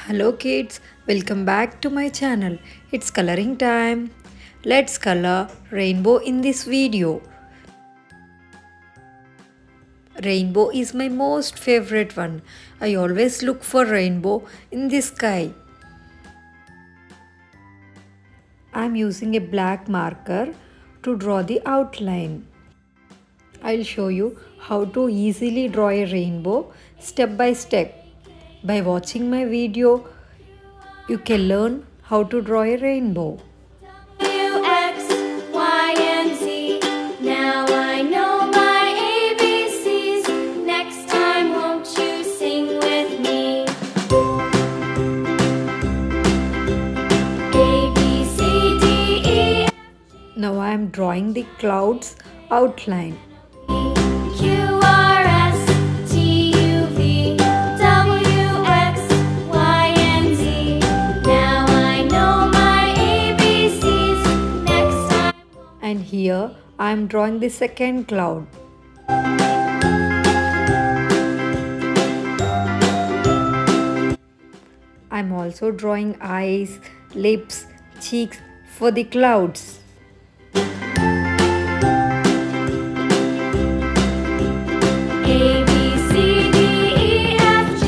Hello kids, welcome back to my channel. It's coloring time. Let's color rainbow in this video. Rainbow is my most favorite one. I always look for rainbow in the sky. I'm using a black marker to draw the outline. I'll show you how to easily draw a rainbow step by step. By watching my video, you can learn how to draw a rainbow. X, Y, and Z. Now I know my ABCs. Next time, won't you sing with me? A, B, C, D, E, Now I am drawing the clouds outline. Q, R, S, T, U, V, W, X, Y, and Z. Now I know my ABCs. Next time. And here I am drawing the second cloud. I am also drawing eyes, lips, cheeks for the clouds. A, B, C, D, E, F, G,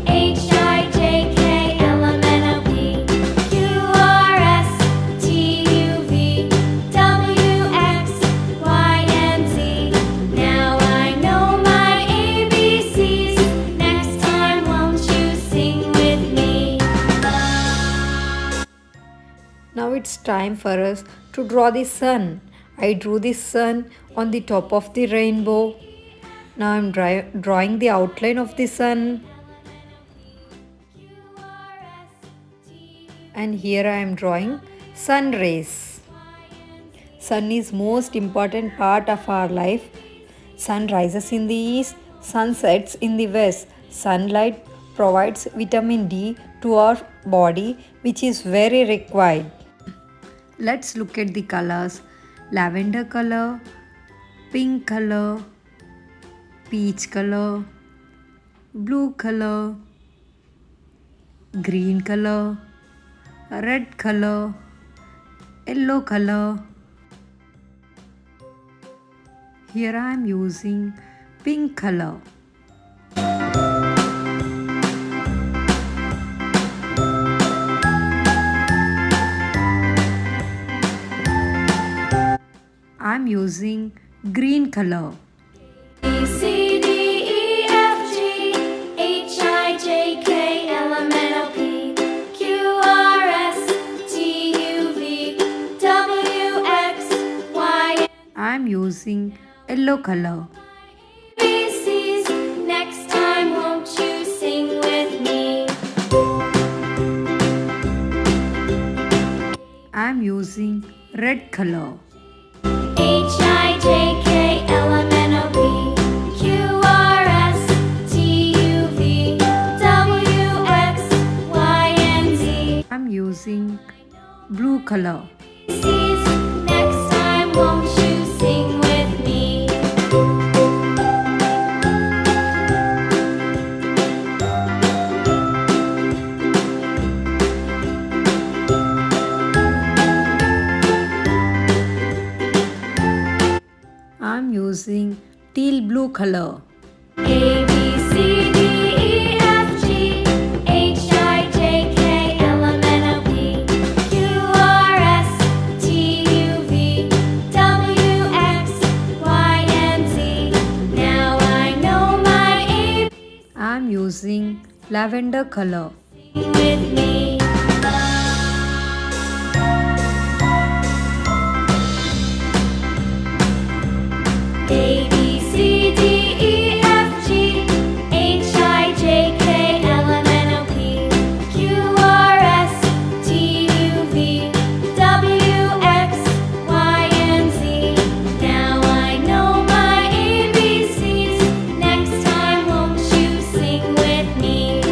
H, I, J, K, L, M, N, O, P, Q, R, S, T, U, V, W, X, Y, and Z. Now I know my ABCs. Next time, won't you sing with me? Now it's time for us to draw the sun. I drew the sun on the top of the rainbow. Now I'm drawing the outline of the sun. And here I am drawing sun rays. Sun is most important part of our life. Sun rises in the east, sun sets in the west. Sunlight provides vitamin D to our body, which is very required. Let's look at the colors. Lavender color, pink color, peach color, blue color, green color, red color, yellow color. Here I am using pink color. I am using green color. B, C, D, E, F, G, H, I, J, K, L, M, N, O, P, Q, R, S, T, U, V, W, X, Y, I am using yellow color. ABCs. Next time, won't you sing with me? I am using red color. H, I, J, K, L, M, N, O, P, Q, R, S, T, U, V, W, X, Y, and Z. I am using blue color. Next time, won't you sing with me? I am using teal blue color. A, B, C, D, E, F, G, H, I, J, K, L, M, N, O, P, Q, R, S, T, U, V, W, X, Y, and Z. Now I know my A, I am using lavender color. with me. A, B, C, D, E, F, G, H, I, J, K, L, M, N, O, P, Q, R, S, T, U, V, W, X, Y, and Z. Now I know my ABCs. Next time, won't you sing with me?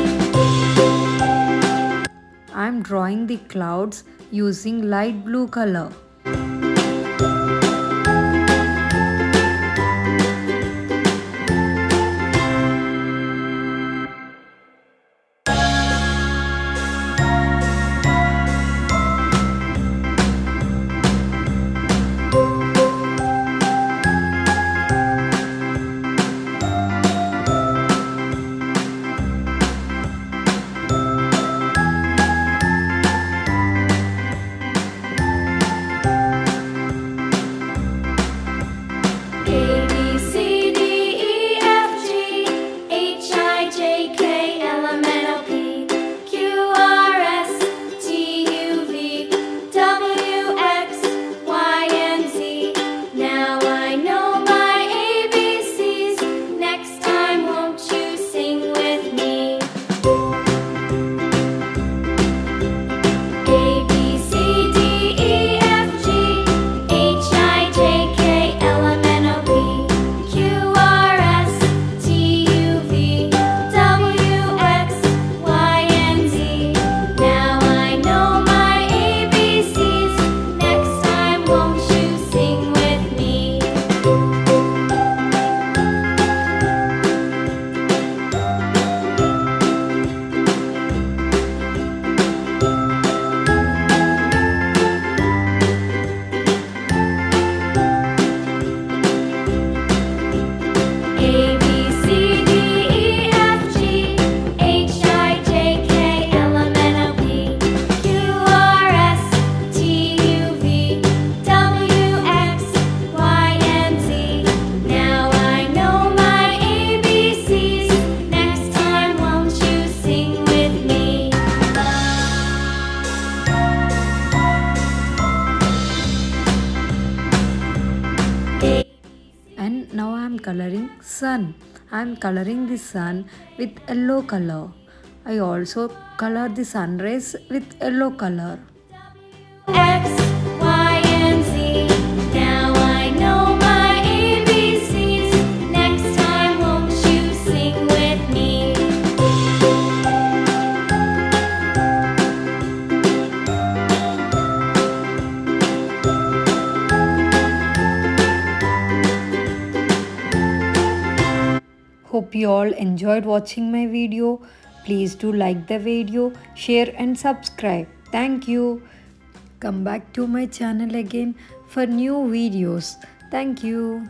I am drawing the clouds using light blue color. sun. I am coloring the sun with yellow color. I also color the sun rays with yellow color. X, Y, and Z. Now I know my ABCs. Next time, won't you sing with me? Hope you all enjoyed watching my video. Please do like the video, share and subscribe. Thank you. Come back to my channel again for new videos. Thank you.